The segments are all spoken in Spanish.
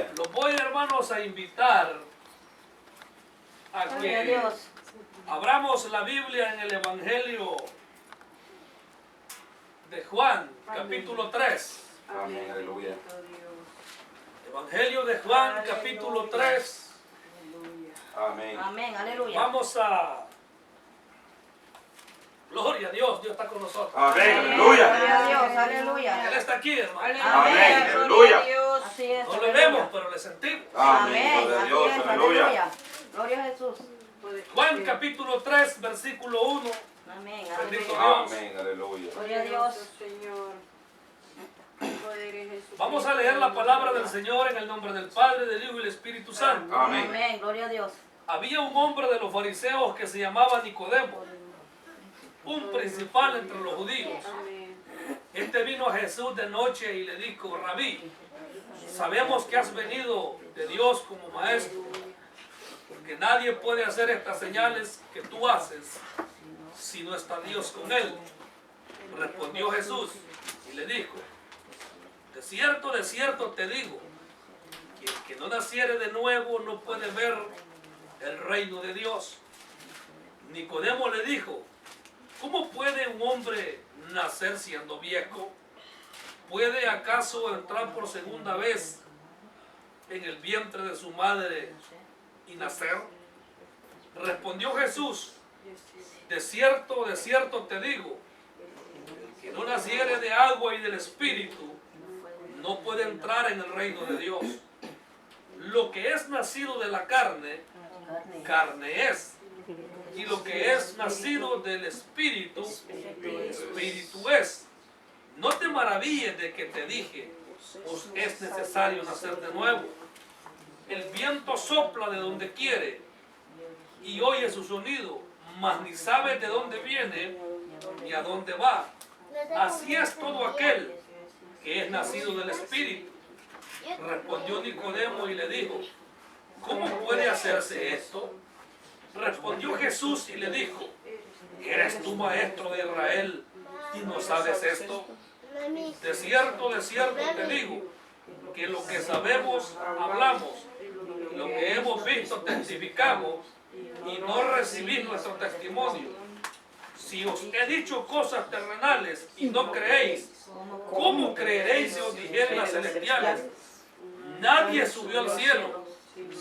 aleluya. Los voy, hermanos, a invitar a Gloria a que Dios. abramos la Biblia en el Evangelio de Juan, capítulo 3. Amén, aleluya. Evangelio de Juan, capítulo 3. Amén. Amén, aleluya. Vamos a... Gloria a Dios, Dios está con nosotros. Amén, Gloria aleluya. a Dios, aleluya. Él está aquí, hermano. Amén, aleluya. Así es. No le aleluya. vemos, pero le sentimos. Amén, gloria a así Dios, es, aleluya. Gloria a Jesús. Juan, capítulo 3, versículo 1. Amén, Bendito aleluya. Dios. Amén, aleluya. Gloria a Dios. Señor. Vamos a leer la palabra del Señor en el nombre del Padre, del Hijo y del Espíritu Santo. Amén. Amén, gloria a Dios. Había un hombre de los fariseos que se llamaba Nicodemo, un principal entre los judíos. Este vino a Jesús de noche y le dijo: Rabí, sabemos que has venido de Dios como maestro, porque nadie puede hacer estas señales que tú haces si no está Dios con él. Respondió Jesús y le dijo: de cierto te digo, que el que no naciere de nuevo no puede ver el reino de Dios. Nicodemo le dijo: ¿cómo puede un hombre nacer siendo viejo? ¿Puede acaso entrar por segunda vez en el vientre de su madre y nacer? Respondió Jesús: de cierto te digo, el que no naciere de agua y del Espíritu no puede entrar en el reino de Dios. Lo que es nacido de la carne, carne es. Y lo que es nacido del Espíritu, Espíritu es. No te maravilles de que te dije, os es necesario nacer de nuevo. El viento sopla de donde quiere y oye su sonido, mas ni sabe de dónde viene ni a dónde va. Así es todo aquel que es nacido del Espíritu. Respondió Nicodemo y le dijo: ¿cómo puede hacerse esto? Respondió Jesús y le dijo: ¿eres tú maestro de Israel y no sabes esto? De cierto te digo, que lo que sabemos hablamos, y lo que hemos visto testificamos, y no recibís nuestro testimonio. Si os he dicho cosas terrenales y no creéis, ¿cómo creeréis si os dijeren las celestiales? Nadie subió al cielo,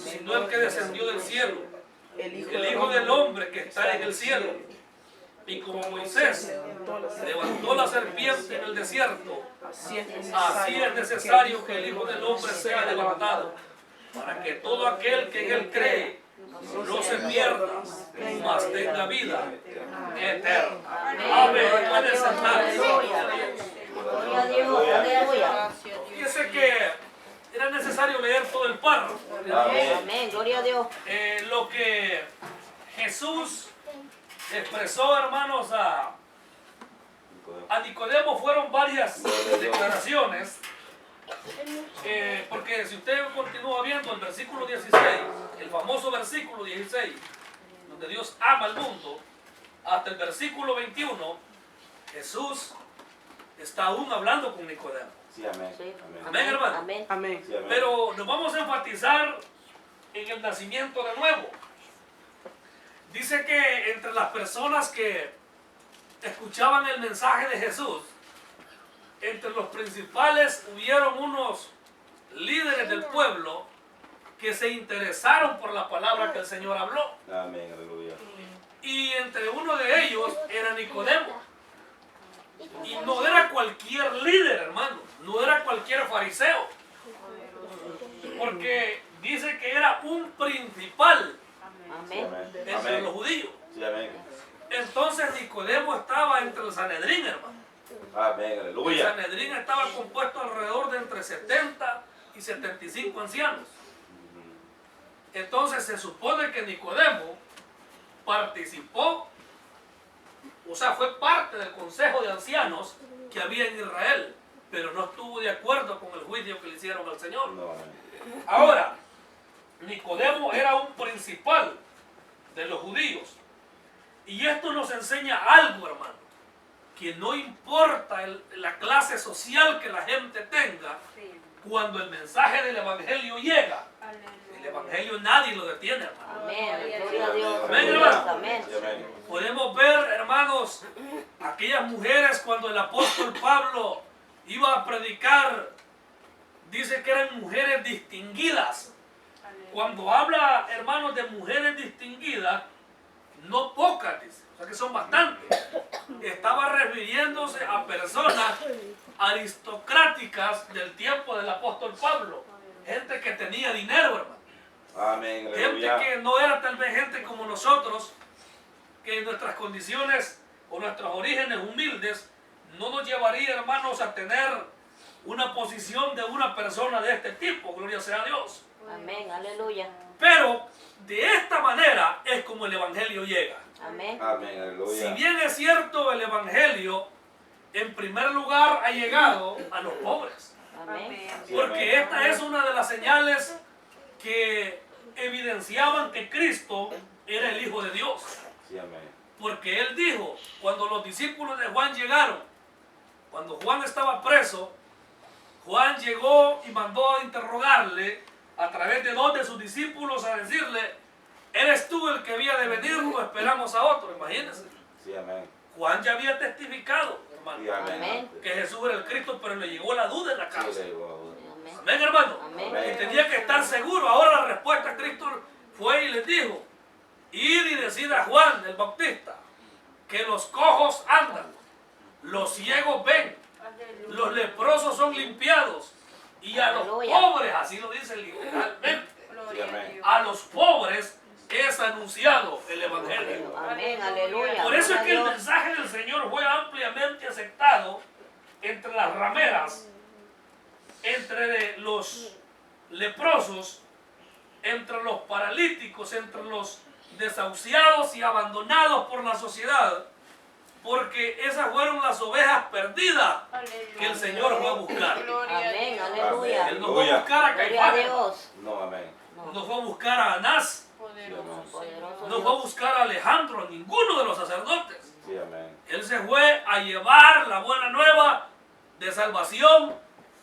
sino el que descendió del cielo, el Hijo del Hombre que está en el cielo. Y como Moisés levantó la serpiente en el desierto, así es necesario que el Hijo del Hombre sea levantado, para que todo aquel que en él cree no se pierda, mas tenga vida eterna. Amén. Puede sentarse. Gloria a Dios, aleluya. Fíjese que era necesario leer todo el párrafo. Amén, gloria a Dios. Lo que Jesús expresó, hermanos, a Nicodemo fueron varias declaraciones. Porque si usted continúa viendo el versículo 16, el famoso versículo 16, donde Dios ama al mundo, hasta el versículo 21, Jesús está aún hablando con Nicodemo. Sí, amén. Sí. Amén. Amén, hermano. Amén. Amén. Sí, amén. Pero nos vamos a enfatizar en el nacimiento de nuevo. Dice que entre las personas que escuchaban el mensaje de Jesús, entre los principales hubieron unos líderes del pueblo que se interesaron por la palabra que el Señor habló. Amén, aleluya. Y entre uno de ellos era Nicodemo. Y no era cualquier líder, hermano. No era cualquier fariseo. Porque dice que era un principal Amén. entre Amén. los judíos. Sí, amén. Entonces Nicodemo estaba entre el Sanedrín, hermano. Amén, El aleluya. Sanedrín estaba compuesto alrededor de entre 70 y 75 ancianos. Entonces se supone que Nicodemo participó, o sea, fue parte del consejo de ancianos que había en Israel, pero no estuvo de acuerdo con el juicio que le hicieron al Señor. No, amén. Ahora, Nicodemo era un principal de los judíos. Y esto nos enseña algo, hermano, que no importa la clase social que la gente tenga, cuando el mensaje del Evangelio llega, el Evangelio nadie lo detiene, hermano. Amén. Gloria a Dios. Amén, hermano. Amén. Amén. Podemos ver, hermanos, aquellas mujeres cuando el apóstol Pablo iba a predicar, dice que eran mujeres distinguidas. Cuando habla, hermanos, de mujeres distinguidas, no pocas, dice, o sea que son bastantes. Estaba refiriéndose a personas aristocráticas del tiempo del apóstol Pablo. Gente que tenía dinero, hermano. Amén. Gente Aleluya. que no era tal vez gente como nosotros, que en nuestras condiciones o nuestros orígenes humildes no nos llevaría, hermanos, a tener una posición de una persona de este tipo. Gloria sea a Dios. Amén. Aleluya. Pero de esta manera es como el Evangelio llega. Amén. Amén. Si Aleluya. bien es cierto, el Evangelio en primer lugar ha llegado a los pobres. Amén. Porque esta es una de las señales que evidenciaban que Cristo era el Hijo de Dios. Sí, amén. Porque Él dijo, cuando los discípulos de Juan llegaron, cuando Juan estaba preso, Juan llegó y mandó a interrogarle a través de dos de sus discípulos a decirle, ¿eres tú el que había de venir o esperamos a otro? Imagínense. Sí, amén. Juan ya había testificado, hermano, Sí, amén. Amén. que Jesús era el Cristo, pero le llegó la duda en la Sí, cárcel. le digo, Amén. Amén, hermano. Amén. Y tenía que estar seguro. Ahora la respuesta, Cristo fue y les dijo, id y decid a Juan el Bautista que los cojos andan, los ciegos ven, los leprosos son limpiados y a los Aleluya. pobres, así lo dice literalmente, Sí, amén. a los pobres es anunciado el Evangelio. Amén. Aleluya. Por eso es que el Gloria a Dios. mensaje del Señor fue ampliamente aceptado entre las rameras, entre los leprosos, entre los paralíticos, entre los desahuciados y abandonados por la sociedad, porque esas fueron las ovejas perdidas que el Señor fue a buscar. Amén. Aleluya. Él no fue a buscar a Gloria a Caifás, Dios. No, amén. no fue a buscar a Anás, Poderoso no fue a Dios. buscar a Alejandro, a ninguno de los sacerdotes. Sí, amén. Él se fue a llevar la buena nueva de salvación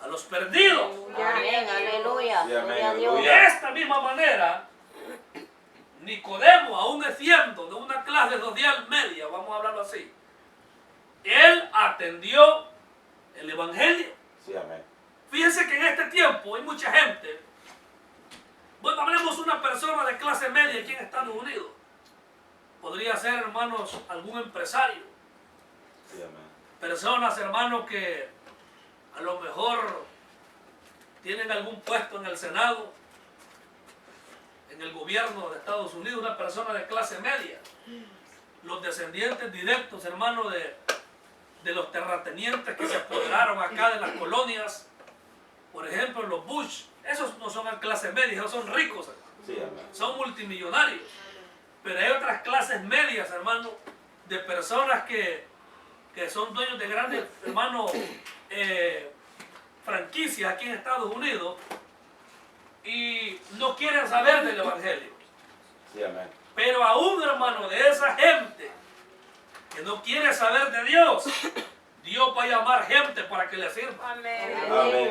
a los perdidos. Amén. Aleluya. Sí, amén. Gloria a Dios. Aleluya. De esta misma manera, Nicodemo, aún siendo de una clase social media, vamos a hablarlo así, él atendió el Evangelio. Sí, amén. Fíjense que en este tiempo hay mucha gente. Bueno, hablemos una persona de clase media aquí en Estados Unidos. Podría ser, hermanos, algún empresario. Sí, amén. Personas, hermanos, que a lo mejor tienen algún puesto en el Senado, en el gobierno de Estados Unidos, una persona de clase media. Los descendientes directos, hermanos, de los terratenientes que se apoderaron acá de las colonias. Por ejemplo, los Bush, esos no son de clase media, esos son ricos, hermano. Sí, amén. Son multimillonarios. Pero hay otras clases medias, hermano, de personas que son dueños de grandes, hermano, franquicias aquí en Estados Unidos y no quieren saber del Evangelio. Sí, amén. Pero aún, hermano, de esa gente que no quiere saber de Dios, Dios va a llamar gente para que le sirva. Amén.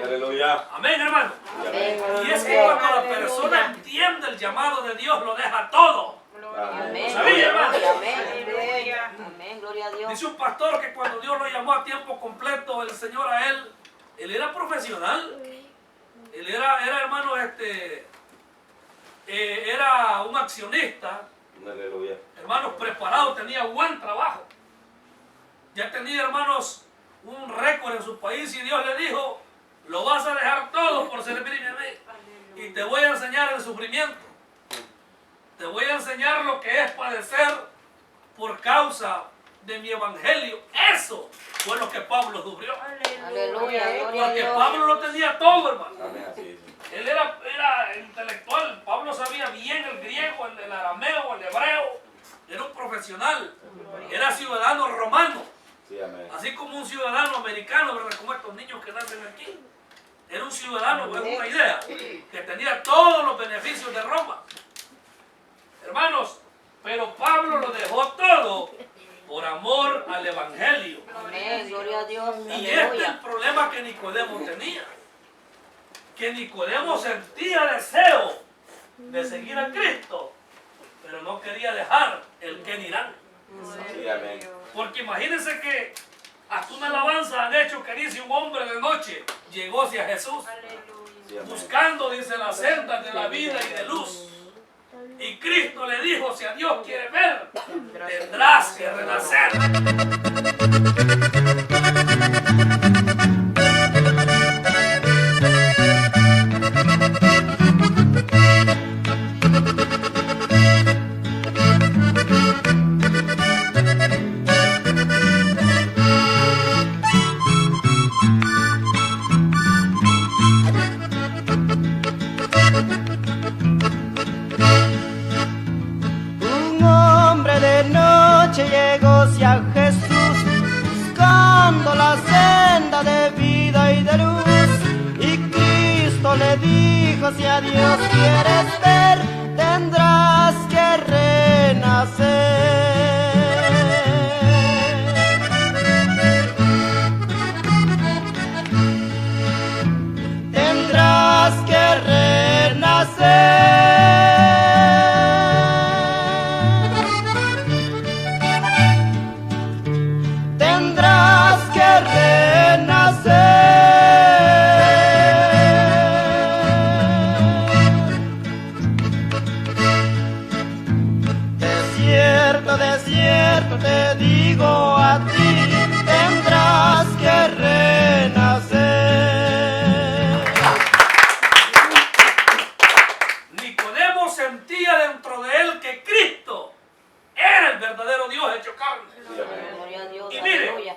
Aleluya. Amén, hermano. Amén. Y es que cuando la persona entiende el llamado de Dios, lo deja todo. Amén. ¿Sabía, hermano? Amén. Amén. Gloria a Dios. Dice un pastor que cuando Dios lo llamó a tiempo completo, el Señor a él era profesional. Él era hermano, era un accionista, Aleluya. hermanos, preparado, tenía buen trabajo. Ya tenía, hermanos, un récord en su país y Dios le dijo, lo vas a dejar todo por servirme a mí. Y te voy a enseñar el sufrimiento. Te voy a enseñar lo que es padecer por causa de mi evangelio. Eso fue lo que Pablo sufrió. Aleluya. Gloria a Porque Dios. Pablo lo tenía todo, hermano. Amén. Así es. Él era intelectual. Pablo sabía bien el griego, el arameo, el hebreo. Era un profesional. Era ciudadano romano. Sí, amén. Así como un ciudadano americano, ¿verdad? Como estos niños que nacen aquí. Era un ciudadano, con una idea, que tenía todos los beneficios de Roma. Hermanos, pero Pablo lo dejó todo por amor al Evangelio. Amén. Gloria a Dios. Y este es el Aleluya. problema que Nicodemo tenía. que Nicodemo sentía deseo de seguir a Cristo, pero no quería dejar el qué dirán. Sí, amén. Porque imagínense que hasta una alabanza han hecho que dice un hombre de noche llegó hacia Jesús, Sí, amén. buscando, dice, las sendas de la vida y de luz. Y Cristo le dijo, si a Dios quiere ver, tendrás que renacer. Un hombre de noche llegó hacia Jesús, buscando la senda de vida y de luz. Y Cristo le dijo, si a Dios quieres ver, tendrás que renacer. Tendrás que renacer. Tendrás que renacer. De cierto te digo a ti, tendrás que renacer. Nicodemo sentía dentro de él que Cristo era el verdadero Dios hecho carne. Sí, amén. Gloria a Dios, Y mire, aleluya.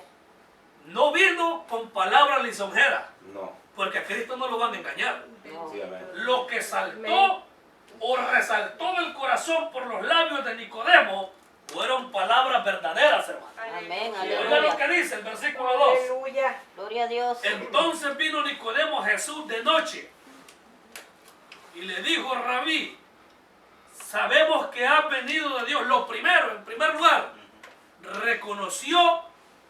no vino con palabras lisonjeras, No. porque a Cristo no lo van a engañar. No. Sí, amén. Lo que saltó o resaltó del corazón por los labios de Nicodemo fueron palabras verdaderas, hermano. Amén, Oiga lo aleluya. que dice el versículo 2. Gloria a Dios. Entonces vino Nicodemo a Jesús de noche y le dijo, Rabí, sabemos que has venido de Dios. Lo primero, en primer lugar, reconoció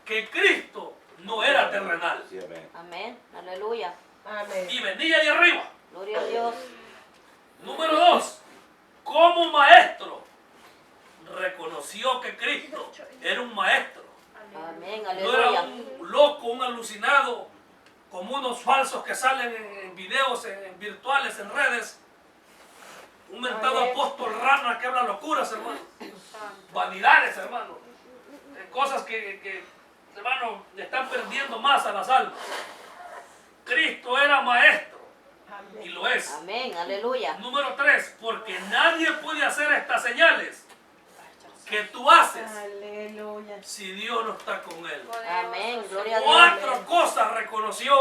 que Cristo no era terrenal Sí, amén. Amén, aleluya. y venía de arriba. Gloria a Dios. Número 2, como maestro, reconoció que Cristo era un maestro. Amén, No era aleluya. un loco, un alucinado, como unos falsos que salen en videos en virtuales, en redes. Un mentado apóstol rana que habla locuras, hermano. Vanidades, hermano. Cosas que, hermano, le están perdiendo más a las almas. Cristo era maestro y lo es. Amén, aleluya. Número 3, porque nadie puede hacer estas señales que tú haces si Dios no está con él. Amén, gloria a Dios. 4 cosas reconoció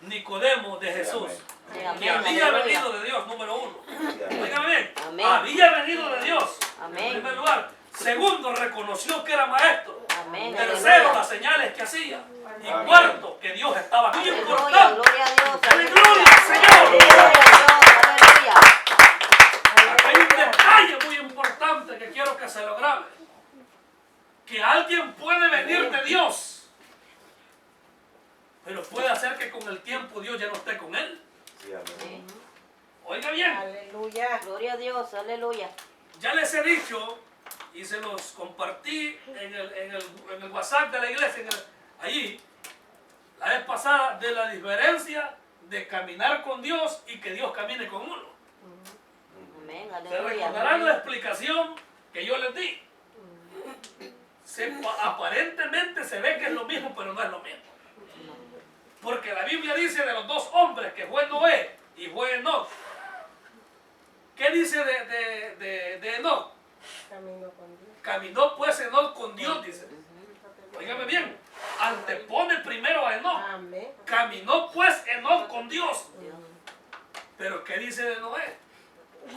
Nicodemo de Jesús. Sí, Que amén, había aleluya. venido de Dios, número 1. Sí, amén. Óigame bien, Amén. había venido de Dios, Amén. en primer lugar. Segundo, reconoció que era maestro. Amén, Tercero, aleluya. las señales que hacía. Y Amén. cuarto, que Dios estaba. Muy Aleluya, importante. gloria a Dios. Dale gloria al Señor. Gloria a Dios, aleluya. Acá hay un detalle muy importante que quiero que se lo grabe. Que alguien puede venir de Dios, pero puede hacer que con el tiempo Dios ya no esté con él. Sí, amén. Oiga bien, Gloria a Dios, aleluya. ya les he dicho y se los compartí en el WhatsApp de la iglesia, allí, la vez pasada, de la diferencia de caminar con Dios y que Dios camine con uno. Amén, Se aleluya. recordarán la explicación que yo les di. Aparentemente se ve que es lo mismo, pero no es lo mismo. Porque la Biblia dice de los 2 hombres, que fue Noé y fue Enoc. ¿Qué dice de Enoc? Caminó pues Enoc con Dios, dice. Óigame bien, antepone primero a Enoc. Caminó pues Enoc con Dios. Pero ¿qué dice de Noé?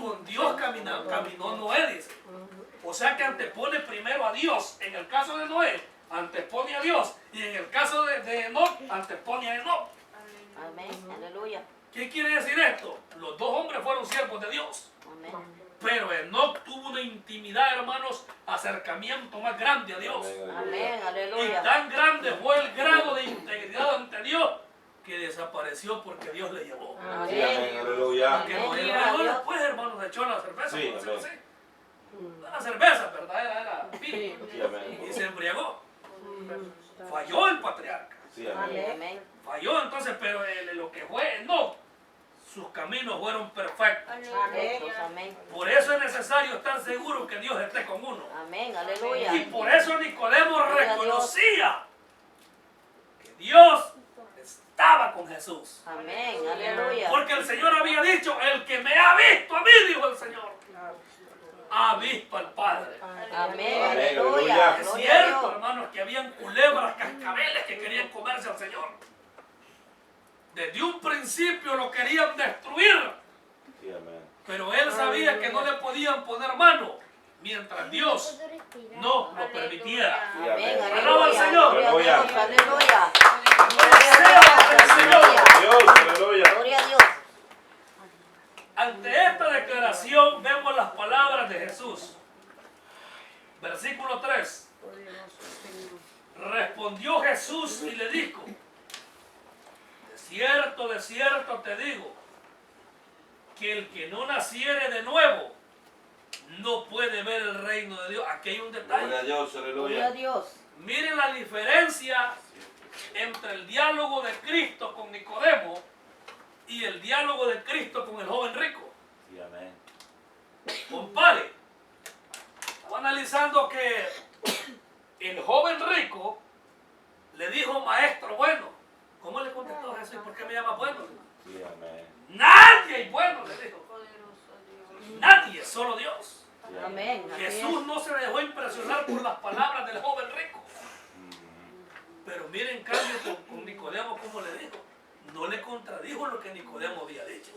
Con Dios caminó Noé, dice. O sea que antepone primero a Dios. En el caso de Noé, antepone a Dios. Y en el caso de Enoc, antepone a Enoc. Amén, aleluya. ¿Qué quiere decir esto? Los 2 hombres fueron siervos de Dios. Amén. Pero Enoc tuvo una intimidad, hermanos, acercamiento más grande a Dios. Amén. Amén, Y aleluya. tan grande fue el grado de integridad ante Dios que desapareció porque Dios le llevó. Sí, amén. Aleluya. Que nos Amén. llevó después, hermanos, echó la cerveza, Sí, por decirlo amén. así. La cerveza, ¿verdad? Era vino. Sí, amén. Y se embriagó. Falló el patriarca. Sí, amén. Amén. Falló entonces, pero lo que fue, no. Sus caminos fueron perfectos. Perfectos, amén. Por eso es necesario estar seguro que Dios esté con uno. Amén. Aleluya. Y por eso Nicodemo Gloria a reconocía que Dios estaba con Jesús. Amén. Aleluya. Porque el Señor había dicho, el que me ha visto a mí, dijo el Señor, ha visto al Padre. Amén. Amén, Aleluya. aleluya. Es Gloria a cierto, Dios. hermanos, que habían culebras, cascabeles que querían comerse al Señor. Desde un principio lo querían destruir, Sí, amén. pero él sabía que no le podían poner mano mientras Dios no lo permitiera. Amén. Alaba al Aleluya. Señor. Gloria a Dios. Aleluya. Sea el Señor. Dios, aleluya. Gloria a Dios. Ante esta declaración vemos las palabras de Jesús. Versículo 3. Respondió Jesús y le dijo, de cierto te digo, que el que no naciere de nuevo no puede ver el reino de Dios. Aquí hay un Gloria a detalle. Dios, Gloria a aleluya. Dios. Miren la diferencia entre el diálogo de Cristo con Nicodemo y el diálogo de Cristo con el joven rico. Sí, amén. Compare, estaba analizando que el joven rico le dijo, maestro bueno. ¿Cómo le contestó Jesús? ¿Por qué me llama bueno? Sí, amén. Nadie es bueno, le dijo. Nadie, solo Dios. Sí, Amén. Así Jesús es. no se dejó impresionar por las palabras del joven rico. Pero miren, en cambio, con Nicodemo, ¿cómo le dijo? No le contradijo lo que Nicodemo había dicho.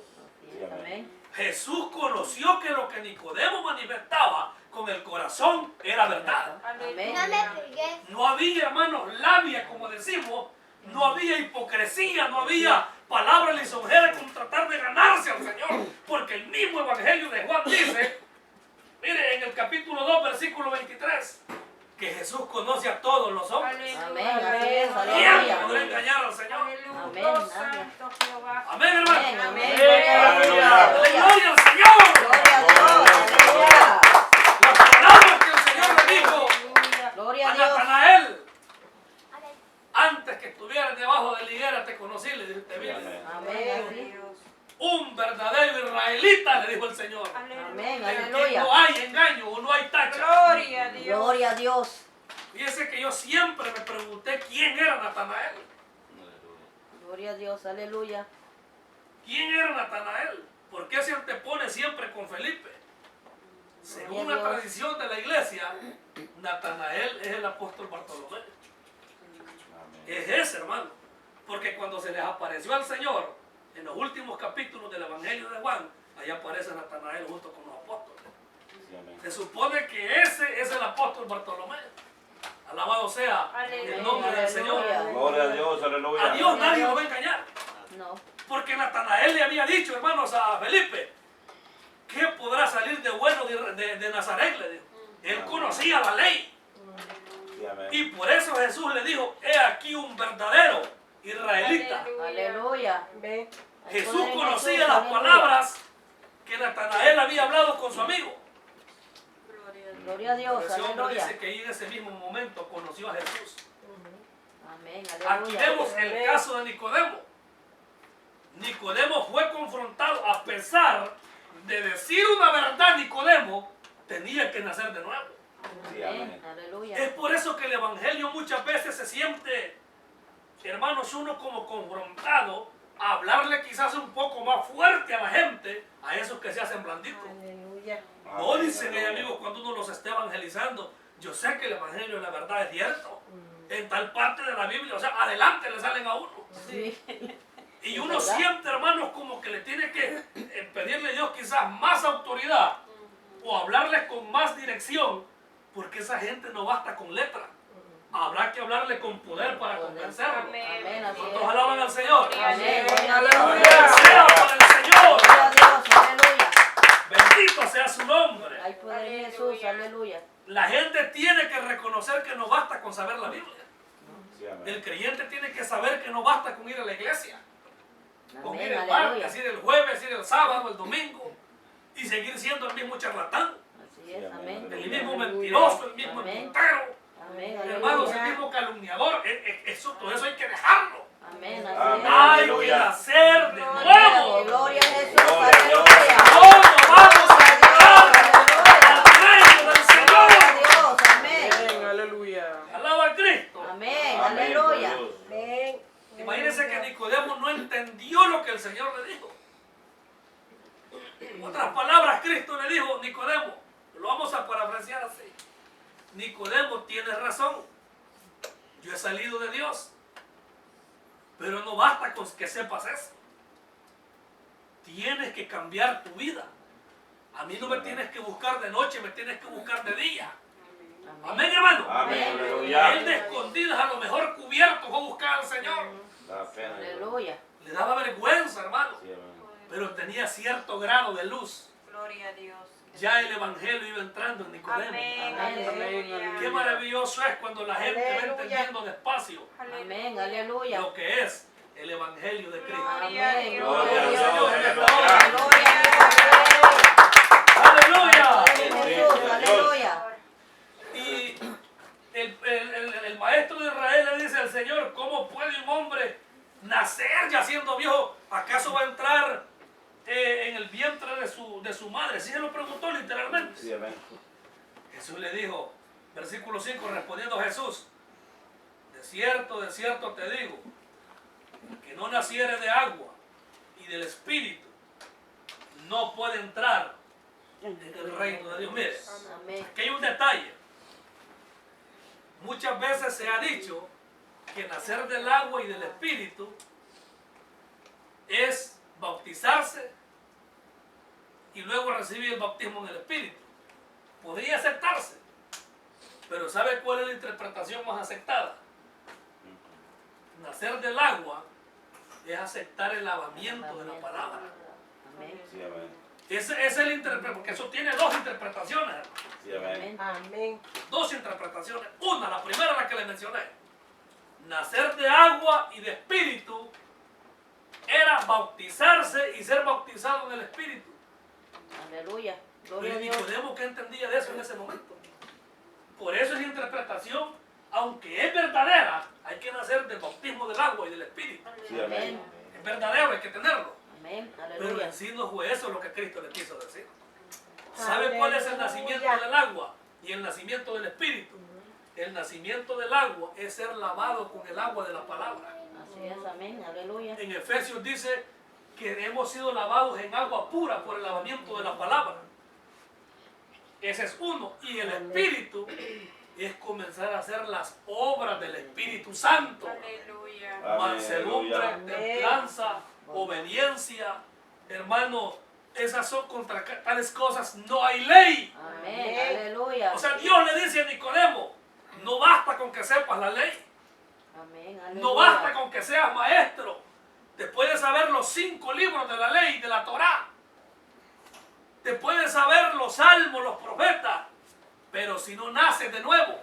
Así es. Amén. Jesús conoció que lo que Nicodemo manifestaba con el corazón era verdad. Amén. No había, hermanos, labia, como decimos, no había hipocresía, no había palabras lisonjeras con tratar de ganarse al Señor, porque el mismo Evangelio de Juan dice, mire, en el capítulo 2, versículo 23, que Jesús conoce a todos los hombres. Amén. Así es. ¿Quién Aleluya. podrá engañar al Señor? Amén. Amén. Amén, hermano. Amén. Amén. Aleluya. ¡Aleluya al Señor! Gloria a Dios. Aleluya. Las palabras que el Señor le dijo Gloria a a Dios. Natanael, antes que estuvieras debajo de la higuera te conocí, le dijo, te vi. Amén. Amén. Así. Un verdadero israelita, le dijo el Señor. Amén. En que Aleluya. no hay engaño o no hay tacha. Gloria a Dios. Gloria a Dios. Fíjese que yo siempre me pregunté quién era Natanael. Gloria a Dios. Aleluya. ¿Quién era Natanael? ¿Por qué se antepone siempre con Felipe? Según la tradición de la iglesia, Natanael es el apóstol Bartolomé. Es ese, hermano. Porque cuando se les apareció al Señor, en los últimos capítulos del Evangelio de Juan, ahí aparece Natanael junto con los apóstoles. Sí, amén. Se supone que ese es el apóstol Bartolomé. Alabado sea el nombre del Señor. Gloria a Dios, A aleluya. Dios nadie lo va a engañar. No. Porque Natanael le había dicho, hermanos, a Felipe, ¿qué podrá salir de bueno de Nazaret? Le dijo. Él conocía la ley. Sí, amén. Y por eso Jesús le dijo, he aquí un verdadero israelita. Aleluya. Jesús conocía las palabras que Natanael había hablado con su amigo. Gloria a Dios. Ese hombre Aleluya. dice que ahí en ese mismo momento conoció a Jesús. Amén. Aquí Aleluya. vemos el caso de Nicodemo. Nicodemo fue confrontado, a pesar de decir una verdad, Nicodemo tenía que nacer de nuevo. Sí, Amén. amén. Aleluya. Es por eso que el Evangelio muchas veces se siente, hermanos, uno como confrontado a hablarle quizás un poco más fuerte a la gente, a esos que se hacen blanditos. No Amén, dicen aleluya. amigos cuando uno los esté evangelizando. Yo sé que el Evangelio de la verdad es cierto. En tal parte de la Biblia, o sea, adelante le salen a uno. Sí. Y uno ¿Verdad? siente, hermanos, como que le tiene que pedirle a Dios quizás más autoridad o hablarles con más dirección, porque esa gente no basta con letra. Habrá que hablarle con poder para convencerlo. Amén. Así ¿Cuántos es. alaban al Señor? Amén. Gloria a Gloria Dios. sea por el Señor. Gloria a Dios. Aleluya. Bendito sea su nombre. Hay poder en Jesús. Aleluya. La gente tiene que reconocer que no basta con saber la Biblia. Sí, Sí, amén. El creyente tiene que saber que no basta con ir a la iglesia, con ir Amén, el martes, aleluya. ir el jueves, ir el sábado, el domingo y seguir siendo el mismo charlatán, Así es, amén. el mismo mentiroso, el mismo Amén. embustero, Amén, hermanos, el aleluya. mismo calumniador. Todo eso hay que dejarlo. Amén, Amén. así Hay que Aleluya. nacer de es. nuevo. Gloria a Jesús, Gloria a Dios. aleluya. Todos vamos a entrar Aleluya. al reino del Gloria a Señor. Dios, amén. Amén, aleluya. Alaba a Cristo. Amén, Amén, aleluya. Dios. Imagínense que Nicodemo no entendió lo que el Señor le dijo. En otras palabras, Cristo le dijo, Nicodemo, lo vamos a parafrasear así. Nicodemo, tienes razón. Yo he salido de Dios. Pero no basta con que sepas eso. Tienes que cambiar tu vida. A mí no me tienes que buscar de noche, me tienes que buscar de día. Amén, hermano. Amén, aleluya. Él de escondidas, a lo mejor cubierto, fue a buscar al Señor. Da pena. Aleluya. Le daba vergüenza, hermano. Sí, amén. Pero tenía cierto grado de luz. Gloria a Dios. Ya el evangelio iba entrando en Nicodemo. Amén. Amén. Aleluya. Qué maravilloso es cuando la gente va entendiendo despacio Amén, aleluya. lo que es el evangelio de Cristo. Amén, Gloria a gloria a Dios. Dios. Aleluya. Gloria a ¡Aleluya! Dios, Jesús, aleluya. Y el maestro de Israel le dice al Señor, ¿cómo puede un hombre nacer ya siendo viejo? ¿Acaso va a entrar en el vientre de su madre? Sí se lo preguntó literalmente. Sí, amén. Jesús le dijo, versículo 5, respondiendo Jesús, de cierto te digo, que no naciere de agua y del Espíritu, no puede entrar en el reino de Dios. Mire, Amén. aquí hay un detalle. Muchas veces se ha dicho que nacer del agua y del Espíritu es bautizarse y luego recibir el bautismo en el Espíritu. Podría aceptarse, pero ¿sabe cuál es la interpretación más aceptada? Nacer del agua es aceptar el lavamiento de la palabra. Amén. Sí, amén. Ese es el interpretación, porque eso tiene dos interpretaciones, hermano. Sí, amén. Amén. Dos interpretaciones. Una, la primera, la que le mencioné. Nacer de agua y de espíritu era bautizarse y ser bautizado en el espíritu. Aleluya. Pero Gloria a Dios. Nicodemo, ¿qué entendía de eso en ese momento? Por eso es interpretación, aunque es verdadera, hay que nacer del bautismo del agua y del espíritu. Sí, amén. Es verdadero, hay que tenerlo. Amén, Pero aleluya. en sí no fue eso lo que Cristo le quiso decir. ¿Sabe cuál es el nacimiento del agua y el nacimiento del espíritu? El nacimiento del agua es ser lavado con el agua de la palabra. Así es, amén, aleluya. En Efesios dice que hemos sido lavados en agua pura por el lavamiento de la palabra. Ese es uno. Y el espíritu es comenzar a hacer las obras del Espíritu Santo. Aleluya. Mansedumbre, Aleluya. templanza, obediencia. Hermano, esas son contra tales cosas no hay ley. Amén, aleluya. O sea, Dios le dice a Nicodemo, no basta con que sepas la ley. Amén, aleluya. No basta con que seas maestro. Te puedes saber los 5 libros de la ley, de la Torá. Te puedes saber los salmos, los profetas. Pero si no naces de nuevo,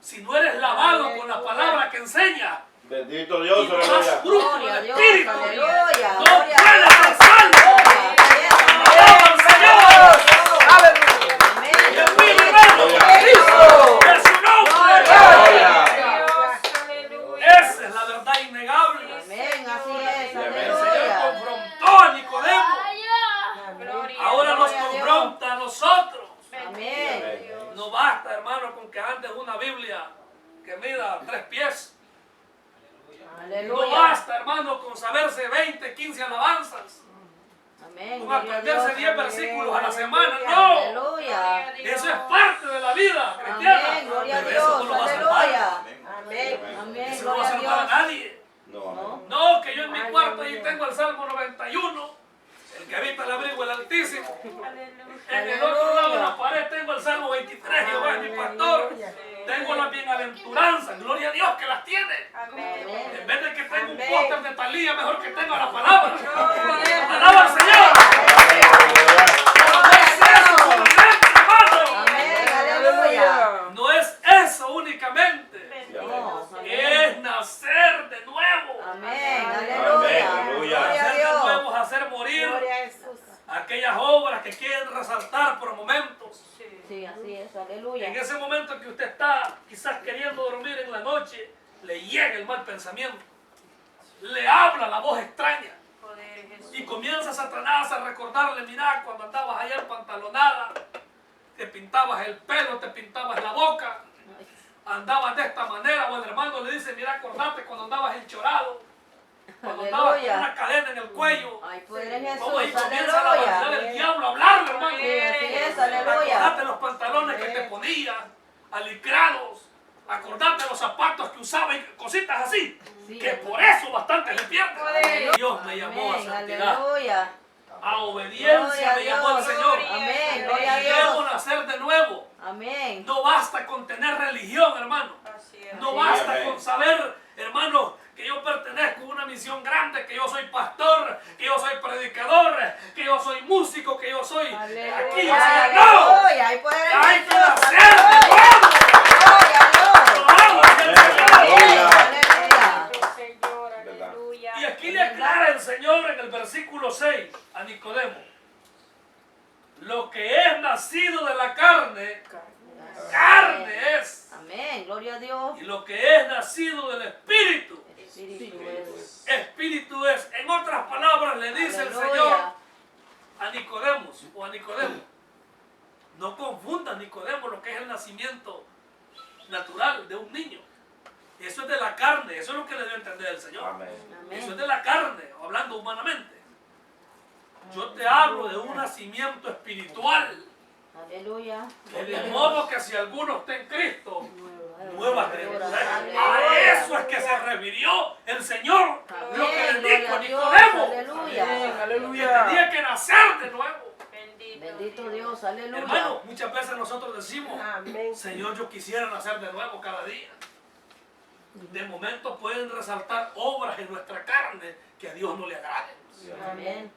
si no eres lavado con la palabra que enseña, Bendito y Dios, no das aleluya. fruto Gloria a del Dios, Espíritu, aleluya. no Gloria a puedes Dios. ser salvo. Gloria a Dios. ¡Alaba al Señor! Amén. ¡Es mi hermano! Aleluya. ¡Es su nombre! Aleluya. Dios, aleluya. Esa es la verdad innegable. Amén, así es, Amén. El Señor aleluya. confrontó a Nicodemo. Gloria Ahora nos Gloria a Dios. confronta a nosotros. Amén. No basta, hermano, con que andes una Biblia que mida 3 pies. No Aleluya. basta, hermano, con saberse 20, 15 alabanzas. Amén. Con Gloria a aprenderse Dios. 10 versículos a la semana. No. Aleluya. Eso es parte de la vida cristiana. Amén. Gloria a Pero eso no Dios. lo va a salvar. Aleluya. Amén. Amén. Eso no va Gloria a a salvar a Dios. nadie. No, amén. No, que yo en mi cuarto ahí tengo el Salmo 91, el que habita el abrigo del Altísimo. En el otro lado de la pared tengo el Salmo 23, Jehová es mi pastor. Tengo las bienaventuranzas, gloria a Dios que las tiene. Amén. En vez de que tenga un póster de Talía, mejor que tenga la palabra. ¡Alaba al Señor! No es eso solamente, hermano. Amén. Aleluya. No es eso únicamente. No, Es aquellas obras que quieren resaltar por momentos. Sí, así es, aleluya. En ese momento que usted está quizás queriendo dormir en la noche, le llega el mal pensamiento, le habla la voz extraña Poder Jesús. y comienza Satanás a recordarle, mira, cuando andabas allá empantalonada, te pintabas el pelo, te pintabas la boca, andabas de esta manera, o el hermano le dice, mira, acordate cuando andabas enchorado, cuando andabas con Aleluya. una cadena en el cuello. Ay, poder en Como ahí Jesús, comienza la vanidad aleluya. del diablo a hablarle, hermano. Sí, así es, aleluya. Acordate los pantalones que te ponías, alicrados. Acordate los zapatos que usabas y cositas así. Sí, Que aleluya. por eso bastante le pierden. Dios me llamó a Amén, santidad, aleluya. a obediencia Gloria a me llamó el Dios. Señor. Amén, gloria a Debemos Dios. nacer de nuevo. Amén. No basta con tener religión, hermano. Así es. No Sí, basta amén. con saber, hermano, que yo pertenezco a una misión grande, que yo soy pastor, que yo soy predicador, que yo soy músico, que yo soy Aleluya, aquí. O sea, no. aleluya. Hay poder en Hay que Jesús, nacer de aleluya. nuevo. Gloria a Dios. Alabamos al Señor. Amén, aleluya. Señor, ¿Verdad? aleluya. Y aquí le aclara el Señor en el versículo 6 a Nicodemo: lo que es nacido de la carne, carne es. Amén, gloria a Dios. Y lo que es nacido del Espíritu, Espíritu es. Espíritu es. En otras palabras le dice el Aleluya. Señor a Nicodemos o a Nicodemo: no confundan, Nicodemo, lo que es el nacimiento natural de un niño. Eso es de la carne, eso es lo que le dio a entender el Señor. Amén. Eso es Amén. de la carne, hablando humanamente. Yo te hablo de un nacimiento espiritual, Aleluya. de modo que si alguno está en Cristo, nueva criatura. A Aleluya. eso es que se refirió el Señor, lo que Amén, le dijo gloria a a Dios. Nicodemo, Aleluya. que tenía que nacer de nuevo. Bendito. Bendito Dios, aleluya. Hermano, muchas veces nosotros decimos: Amén. Señor, yo quisiera nacer de nuevo cada día. De momento pueden resaltar obras en nuestra carne que a Dios no le agraden. Amén.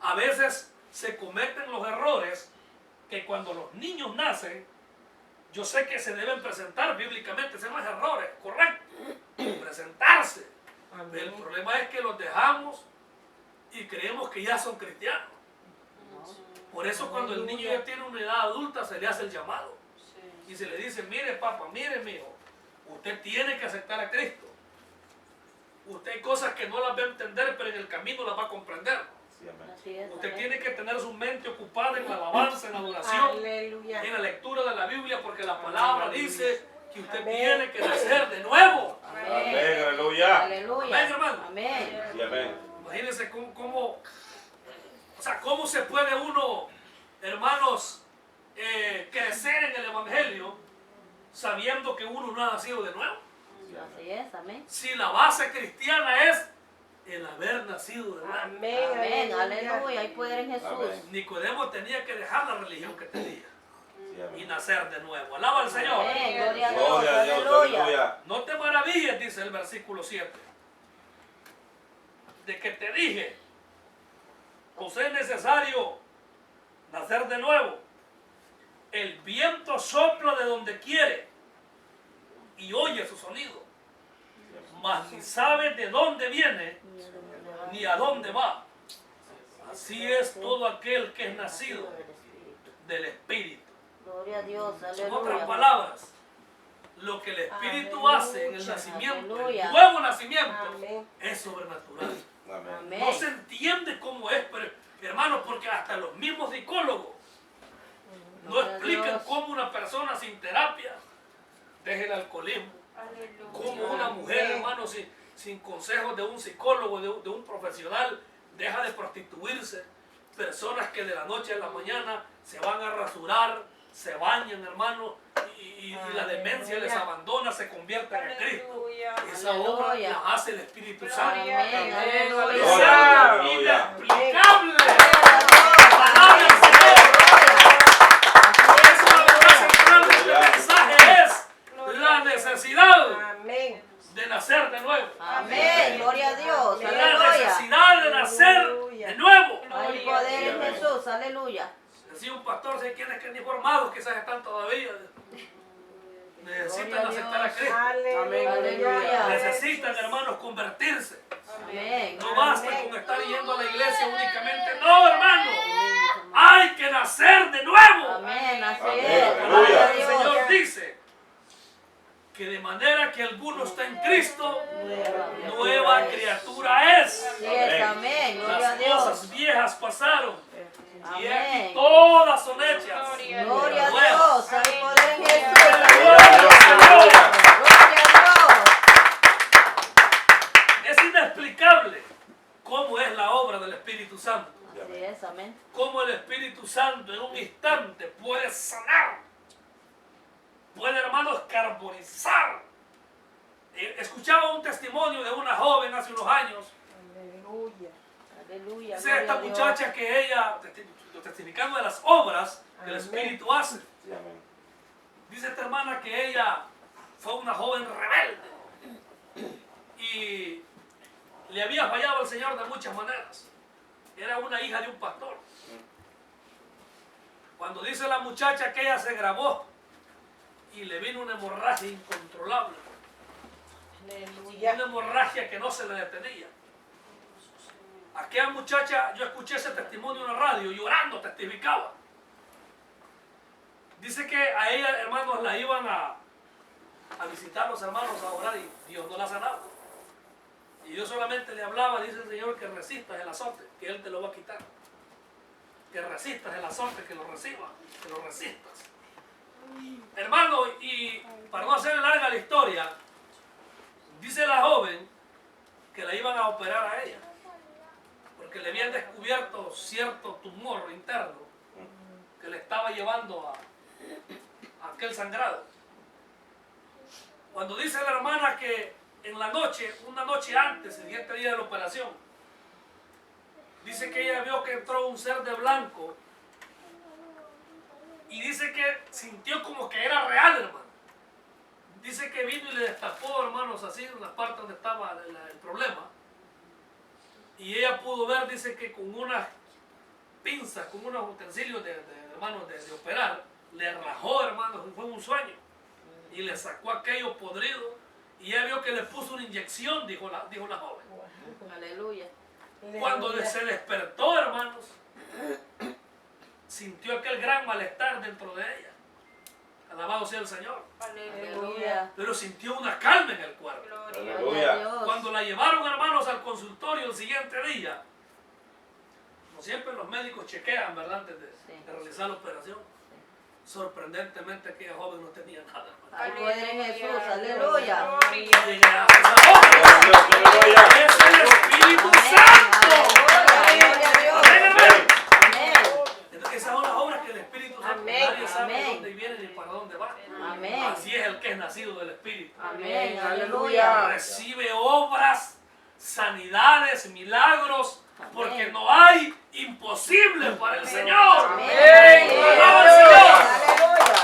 A veces se cometen los errores que cuando los niños nacen, yo sé que se deben presentar bíblicamente, ese no es errores, correcto, presentarse. El problema es que los dejamos y creemos que ya son cristianos. Por eso cuando el niño ya tiene una edad adulta se le hace el llamado y se le dice: mire papá, mire mi hijo, usted tiene que aceptar a Cristo. Usted hay cosas que no las va a entender, pero en el camino las va a comprender. Sí, amén. Así es. Usted amén. tiene que tener su mente ocupada en la alabanza, en la adoración, Aleluya. en la lectura de la Biblia, porque la palabra dice que usted Amén. tiene que nacer de nuevo. Amén. Aleluya. Aleluya. Amén, hermano. Amén. Sí, amén. Imagínense cómo se puede uno, hermanos, crecer en el Evangelio sabiendo que uno no ha nacido de nuevo. Así es, amén. Si la base cristiana es el haber nacido de nuevo. Amén. Amén, aleluya. Hay poder en Jesús. Amén. Nicodemo tenía que dejar la religión que tenía Sí, y amén. nacer de nuevo. Alaba al Señor. Amén, gloria a Dios. Gloria a Dios. Aleluya. Aleluya. No te maravilles, dice el versículo 7, de que te dije: os es necesario nacer de nuevo. El viento sopla de donde quiere y oye su sonido, mas ni sabe de dónde viene ni a dónde va. Así es todo aquel que es nacido del Espíritu. Gloria a Dios, En otras aleluya. palabras, lo que el Espíritu hace en el Aleluya. nacimiento, el Aleluya. nuevo nacimiento, Amén. es sobrenatural. Amén. Amén. No se entiende cómo es, pero, hermanos, porque hasta los mismos psicólogos no Gloria a explican Dios. cómo una persona sin terapia deja el alcoholismo, Aleluya. cómo una mujer, Amén. hermano, sin consejos de un psicólogo, de un profesional, deja de prostituirse. Personas que de la noche a la mañana se van a rasurar, se bañan, hermano, y la demencia les abandona, se convierten en Cristo. Aleluya. Esa obra Aleluya. la hace el Espíritu Santo. Gloria a Amén, Dios. aleluya. Es algo Aleluya. inexplicable. Gloria Palabra del Señor. Así Es la verdad central de este mensaje, es la necesidad Amén. de nacer de nuevo. Amén, gloria a Dios, La aleluya. necesidad de nacer de nuevo. Hay poder en Jesús, aleluya. Decía un pastor, si hay quienes que ni formados quizás están todavía. Necesitan Gloria a aceptar a Dios. Cristo. Aleluya. Aleluya. Necesitan, hermanos, convertirse. Amén. No basta con estar yendo a la iglesia únicamente. No, hermano. nacer de nuevo. Amén, así Amén. es. La Gloria palabra a del Dios. Señor dice que de manera que alguno está en Cristo, nueva criatura es. Así es, amén. Gloria a Las Dios. cosas viejas pasaron y aquí Amén. todas son hechas. Gloria a nuevas. Dios. Hay poder en Jesús. Gloria a Dios. Gloria a Es inexplicable cómo es la obra del Espíritu Santo. Dios. Así es, amén. Cómo el Espíritu Santo en un instante puede sanar, puede, hermanos, carbonizar. Escuchaba un testimonio de una joven hace unos años. Aleluya. Dice Gloria esta a Dios. muchacha que ella, testificando de las obras que el Espíritu hace, Sí, amén. dice esta hermana que ella fue una joven rebelde y le había fallado al Señor de muchas maneras. Era una hija de un pastor. Cuando dice la muchacha que ella se grabó y le vino una hemorragia incontrolable, una hemorragia que no se le detenía. Aquella muchacha, yo escuché ese testimonio en la radio, llorando testificaba. Dice que a ella, hermanos, la iban a visitar los hermanos a orar y Dios no la sanaba. Y yo solamente le hablaba, dice el Señor, que resistas el azote, que Él te lo va a quitar. Que resistas el azote, que lo recibas, que lo resistas. Hermano, y para no hacer larga la historia, dice la joven que la iban a operar a ella, porque le habían descubierto cierto tumor interno que le estaba llevando a aquel sangrado. Cuando dice la hermana que en la noche, una noche antes, el siguiente día de la operación, dice que ella vio que entró un ser de blanco y dice que sintió como que era real, hermano. Dice que vino y le destapó, hermanos, así en la parte donde estaba el problema. Y ella pudo ver, dice que con unas pinzas, con unos utensilios hermanos, de operar, le rajó, hermanos, fue un sueño. Y le sacó aquello podrido. Y ella vio que le puso una inyección, dijo la joven. Aleluya. Cuando se despertó, hermanos, sintió aquel gran malestar dentro de ella. Alabado sea el Señor. Aleluya. Pero sintió una calma en el cuerpo. Gloria a Aleluya. Dios. Cuando la llevaron, hermanos, al consultorio el siguiente día, como siempre los médicos chequean, ¿verdad?, antes de realizar la operación. Sorprendentemente aquella joven no tenía nada, hermano. Hay poder en Jesús. Aleluya. Y gracias a Dios. Aleluya. Es el Espíritu Amén. Santo. Aleluya. Gloria a Dios. Amén, amén. Amén. Entonces, esas son las obras que el Espíritu Santo, Amén. nadie sabe Amén. dónde viene ni para dónde va. Amén. Así es el que es nacido del Espíritu. Amén. Aleluya. Aleluya. Recibe obras, sanidades, milagros, porque no hay imposible para el Señor. Amén. Alaba al Señor. Aleluya.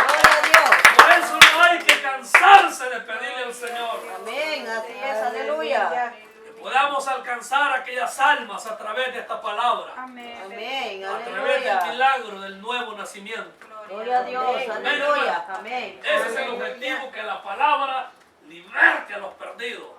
Gloria a Dios. Por eso no hay que cansarse de pedirle al Señor Amén. Así es. Aleluya. que podamos alcanzar aquellas almas a través de esta palabra, Amén. Amén. a través del Aleluya. milagro del nuevo nacimiento. Gloria a Dios. Aleluya. Amén. Ese es el objetivo, que la palabra liberte a los perdidos.